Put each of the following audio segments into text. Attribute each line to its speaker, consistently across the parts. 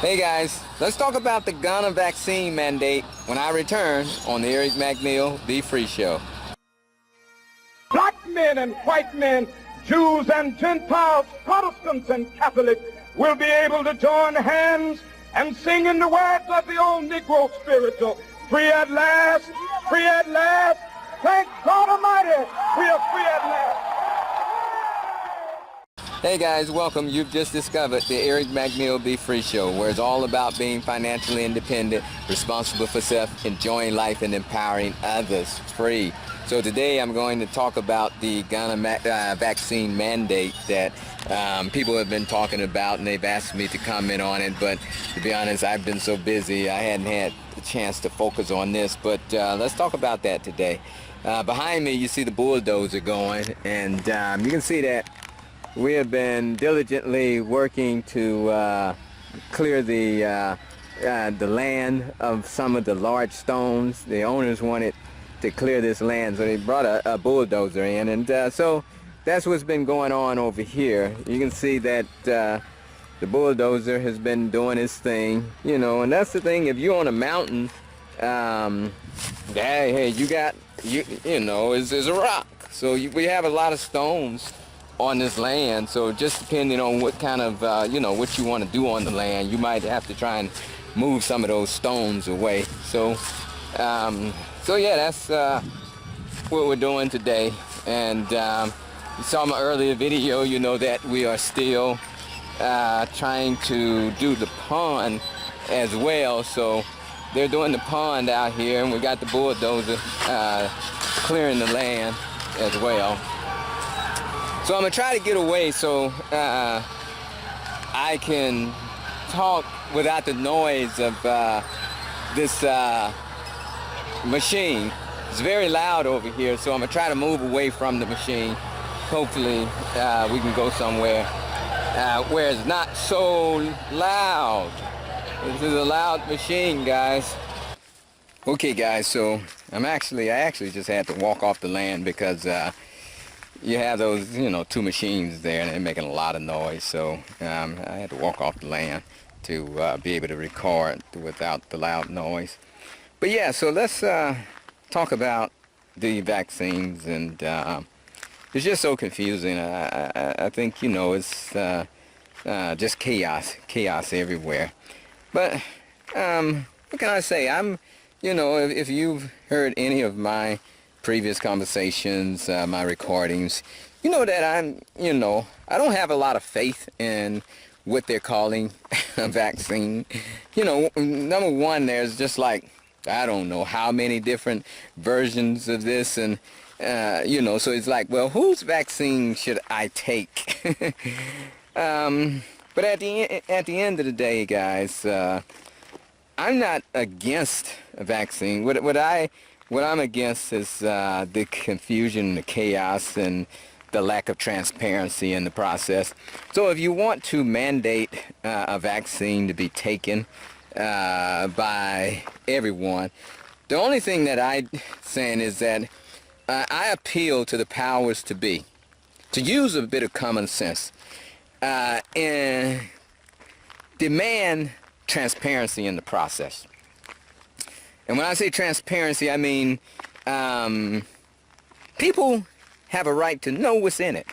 Speaker 1: Hey guys, let's talk about the Ghana vaccine mandate when I return on the Eric McNeal Be Free Show.
Speaker 2: Black men and white men, Jews and Gentiles, Protestants and Catholics will be able to join hands and sing in the words of the old Negro spiritual, free at last, free at last, thank God Almighty, we are free at last.
Speaker 1: Hey guys, welcome. You've just discovered the Eric McNeal Be Free Show, where it's all about being financially independent, responsible for self, enjoying life, and empowering others free. So today I'm going to talk about the Ghana vaccine mandate that people have been talking about, and they've asked me to comment on it. But to be honest, I've been so busy, I hadn't had a chance to focus on this. But let's talk about that today. Behind me, you see the bulldozer going, and you can see that we have been diligently working to clear the land of some of the large stones. The owners wanted to clear this land, so they brought a bulldozer in, and so that's what's been going on over here. You can see that the bulldozer has been doing its thing, you know, and that's the thing. If you're on a mountain, hey, you know, it's a rock. So we have a lot of stones on this land, so just depending on what kind of you know, what you want to do on the land, you might have to try and move some of those stones away. So yeah, that's what we're doing today. And you saw my earlier video, you know that we are still trying to do the pond as well. So they're doing the pond out here, and we got the bulldozer clearing the land as well. So I'm going to try to get away so I can talk without the noise of this machine. It's very loud over here, so I'm going to try to move away from the machine. Hopefully we can go somewhere where it's not so loud. This is a loud machine, guys. Okay guys, so I actually just had to walk off the land because you have those, you know, two machines there, and they're making a lot of noise. So I had to walk off the land to be able to record without the loud noise. But yeah, so let's talk about the vaccines, and it's just so confusing. I think, you know, it's just chaos everywhere. But what can I say? You know, if you've heard any of my previous conversations, my recordings, you know that I don't have a lot of faith in what they're calling a vaccine. You know, number one, there's just like, I don't know how many different versions of this, and you know, so it's like, well, whose vaccine should I take? But at the end of the day, guys, I'm not against a vaccine. What I'm against is the confusion, the chaos, and the lack of transparency in the process. So if you want to mandate a vaccine to be taken by everyone, the only thing that I'm saying is that I appeal to the powers to be, to use a bit of common sense and demand transparency in the process. And when I say transparency, I mean people have a right to know what's in it.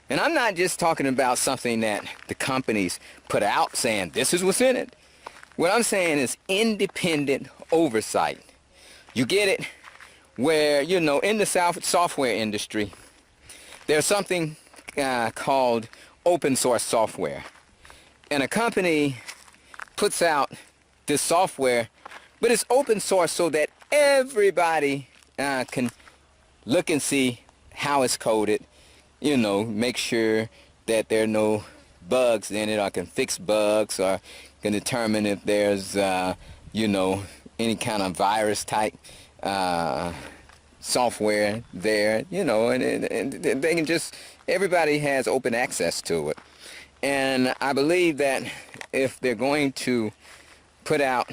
Speaker 1: And I'm not just talking about something that the companies put out saying this is what's in it. What I'm saying is independent oversight. You get it? Where, you know, in the software industry, there's something called open source software. And a company puts out this software, but it's open source so that everybody can look and see how it's coded, you know, make sure that there are no bugs in it, or can fix bugs, or can determine if there's, you know, any kind of virus type software there, you know, and they can just, everybody has open access to it. And I believe that if they're going to put out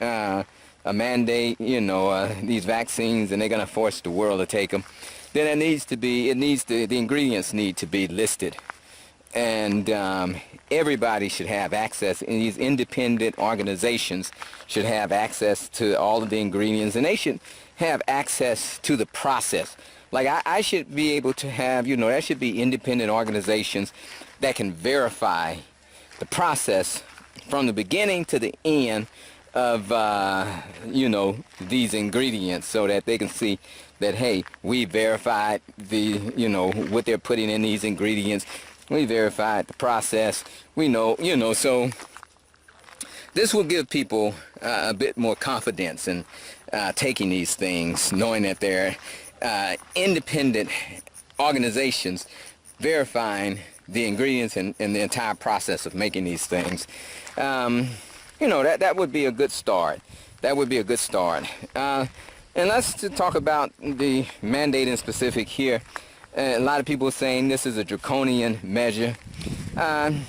Speaker 1: a mandate, you know, these vaccines, and they're going to force the world to take them, then the ingredients need to be listed and everybody should have access, and these independent organizations should have access to all of the ingredients, and they should have access to the process. Like I should be able to have, there should be independent organizations that can verify the process from the beginning to the end of, these ingredients, so that they can see that, hey, we verified what they're putting in these ingredients. We verified the process. We know, so this will give people a bit more confidence in taking these things, knowing that they're independent organizations verifying the ingredients and the entire process of making these things. That would be a good start. That would be a good start. And let's talk about the mandate in specific here. A lot of people are saying this is a draconian measure. I'm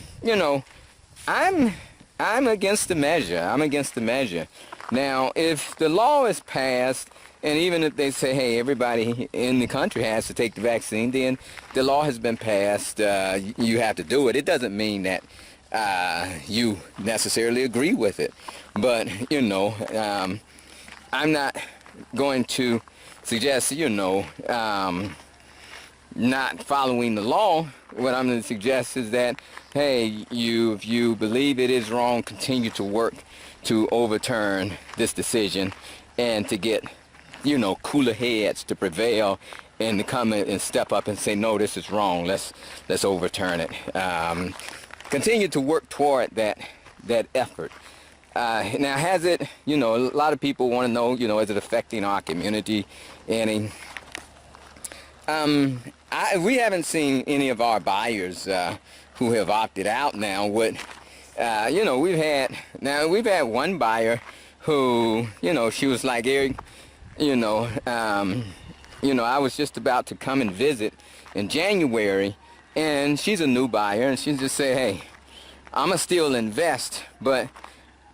Speaker 1: against the measure. I'm against the measure. Now, if the law is passed, and even if they say, hey, everybody in the country has to take the vaccine, then the law has been passed, you have to do it. It doesn't mean that you necessarily agree with it. But, I'm not going to suggest, not following the law. What I'm going to suggest is that, hey, if you believe it is wrong, continue to work to overturn this decision and to get, cooler heads to prevail and to come in and step up and say, no, this is wrong. Let's overturn it. Continue to work toward that effort. Now, has it, a lot of people want to know, is it affecting our community any? We haven't seen any of our buyers who have opted out now. We've had one buyer who, she was like, Eric, I was just about to come and visit in January, and she's a new buyer, and she just said, hey, I'm gonna still invest, but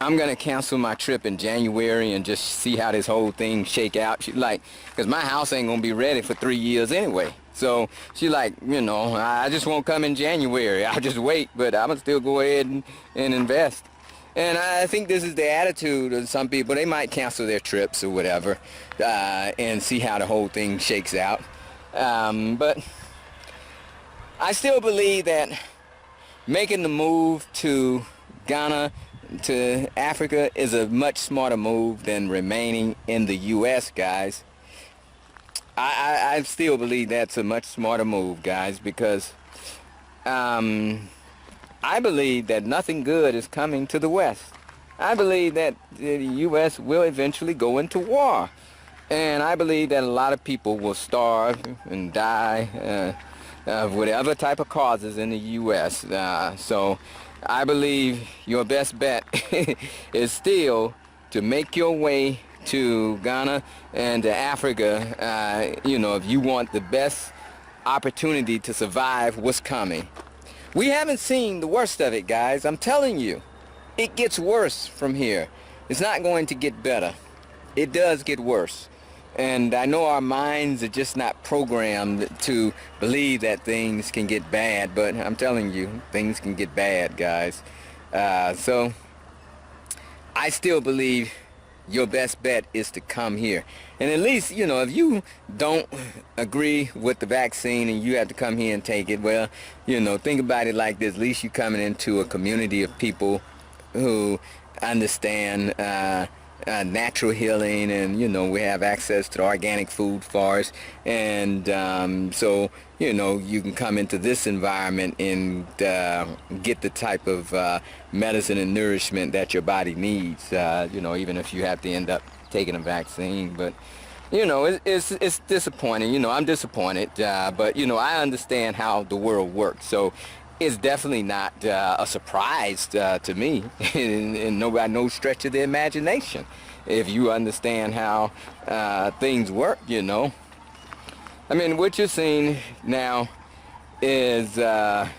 Speaker 1: I'm gonna cancel my trip in January and just see how this whole thing shake out. She's like, because my house ain't gonna be ready for 3 years anyway. So she's like, I just won't come in January. I'll just wait, but I'm gonna still go ahead and invest. And I think this is the attitude of some people. They might cancel their trips or whatever and see how the whole thing shakes out. But I still believe that making the move to Ghana, to Africa, is a much smarter move than remaining in the U.S., guys. I still believe that's a much smarter move, guys, because I believe that nothing good is coming to the West. I believe that the U.S. will eventually go into war. And I believe that a lot of people will starve and die of whatever type of causes in the U.S. So I believe your best bet is still to make your way to Ghana and to Africa, if you want the best opportunity to survive what's coming. We haven't seen the worst of it, guys. I'm telling you, it gets worse from here. It's not going to get better. It does get worse. And I know our minds are just not programmed to believe that things can get bad, but I'm telling you, things can get bad, guys. So I still believe your best bet is to come here. And at least, if you don't agree with the vaccine and you have to come here and take it, well, think about it like this. At least you're coming into a community of people who understand natural healing, and we have access to the organic food forest, and so you can come into this environment and get the type of medicine and nourishment that your body needs, even if you have to end up taking a vaccine. But it's disappointing. I'm disappointed, but I understand how the world works, so it's definitely not a surprise to me, and nobody, no stretch of the imagination, if you understand how things work. I mean, what you're seeing now is a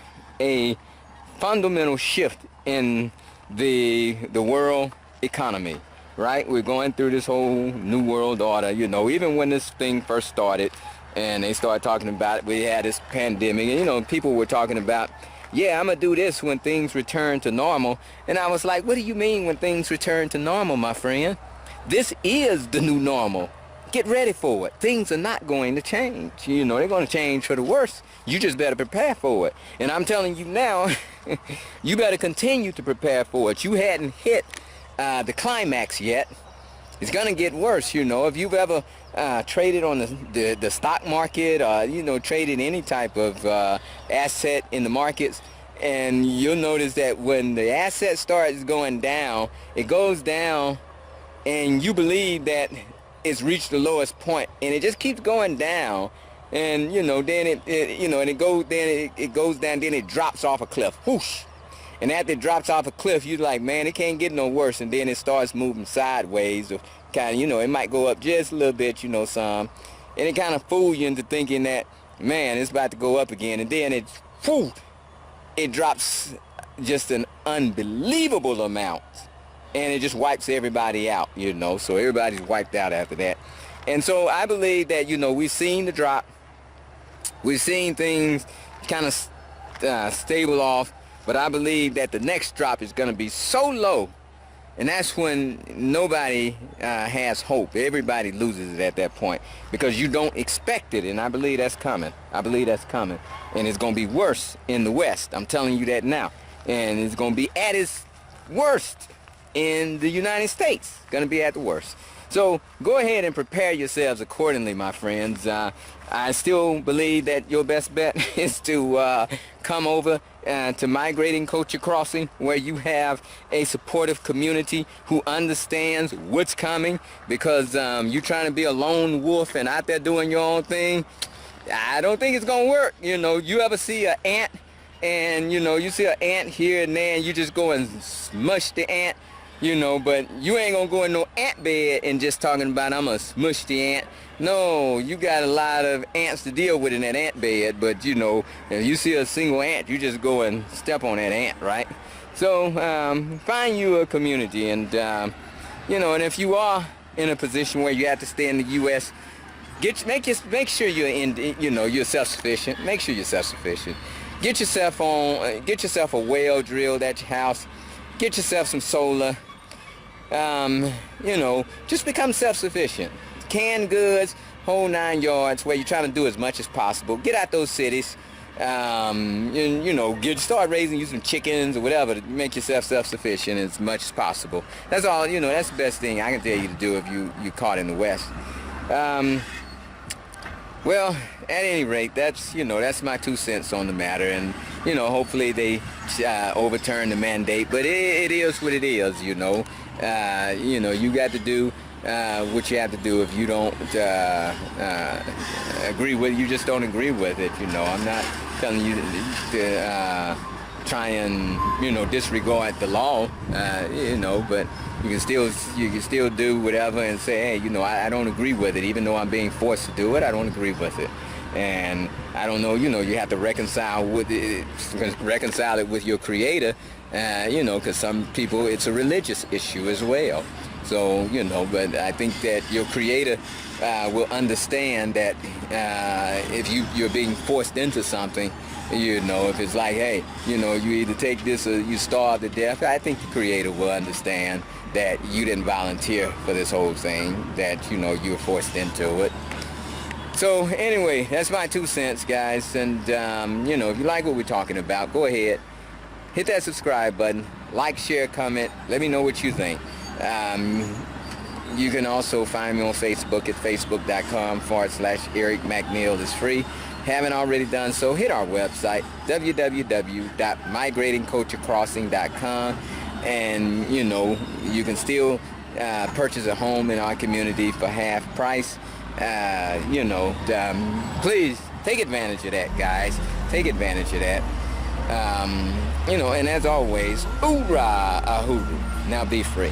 Speaker 1: fundamental shift in the world economy, right? We're going through this whole new world order. Even when this thing first started and they started talking about it, we had this pandemic, and people were talking about yeah, I'm going to do this when things return to normal. And I was like, what do you mean when things return to normal, my friend? This is the new normal. Get ready for it. Things are not going to change. You know, they're going to change for the worse. You just better prepare for it. And I'm telling you now, you better continue to prepare for it. You hadn't hit the climax yet. It's going to get worse, you know. If you've ever traded on the stock market or, you know, traded any type of asset in the markets, and you'll notice that when the asset starts going down, it goes down and you believe that it's reached the lowest point, and it just keeps going down, and you know, then it goes down, then it drops off a cliff, whoosh. And after it drops off a cliff, you're like, man, it can't get no worse. And then it starts moving sideways, or kind of, you know, it might go up just a little bit, you know, some, and it kind of fool you into thinking that, man, it's about to go up again. And then it drops just an unbelievable amount, and it just wipes everybody out, you know. So everybody's wiped out after that. And so I believe that, you know, we've seen the drop, we've seen things kind of stable off. But I believe that the next drop is going to be so low, and that's when nobody has hope. Everybody loses it at that point because you don't expect it, and I believe that's coming. I believe that's coming, and it's going to be worse in the West. I'm telling you that now, and it's going to be at its worst in the United States. It's going to be at the worst. So go ahead and prepare yourselves accordingly, my friends. I still believe that your best bet is to come over to Migrating Culture Crossing, where you have a supportive community who understands what's coming, because you're trying to be a lone wolf and out there doing your own thing. I don't think it's gonna work. You know, you ever see an ant, and you know, you see an ant here and there, and you just go and smush the ant, you know, but you ain't gonna go in no ant bed and just talking about, I'm gonna smush the ant. No, you got a lot of ants to deal with in that ant bed, but you know, if you see a single ant, you just go and step on that ant, right? So find you a community, and you know, and if you are in a position where you have to stay in the U.S., make sure you're you're self-sufficient. Make sure you're self-sufficient. Get yourself a well drilled at your house. Get yourself some solar. You know, just become self-sufficient. Canned goods, whole 9 yards, where you're trying to do as much as possible. Get out those cities. You know, start raising you some chickens or whatever to make yourself self-sufficient as much as possible. That's all, you know, that's the best thing I can tell you to do if you're caught in the West. Well, at any rate, that's my 2 cents on the matter, and you know, hopefully they overturn the mandate. But it is what it is, you know. You know, you got to do what you have to do. If you don't agree with it, you just don't agree with it. You know, I'm not telling you to try and, you know, disregard the law. You know, but you can still do whatever and say, hey, you know, I don't agree with it, even though I'm being forced to do it. I don't agree with it. And I don't know, you know, you have to reconcile it with your creator, you know, because some people, it's a religious issue as well. So, you know, but I think that your creator will understand that if you're being forced into something, you know, if it's like, hey, you know, you either take this or you starve to death, I think the creator will understand that you didn't volunteer for this whole thing, that, you know, you were forced into it. So anyway, that's my 2 cents, guys. And, you know, if you like what we're talking about, go ahead, hit that subscribe button, like, share, comment, let me know what you think. You can also find me on Facebook at facebook.com/Eric McNeal is free. Haven't already done so, hit our website, www.migratingculturecrossing.com, and, you know, you can still purchase a home in our community for half price. You know, please take advantage of that, guys. Take advantage of that. You know, and as always, Ooorahhh Uhuru. Now be free.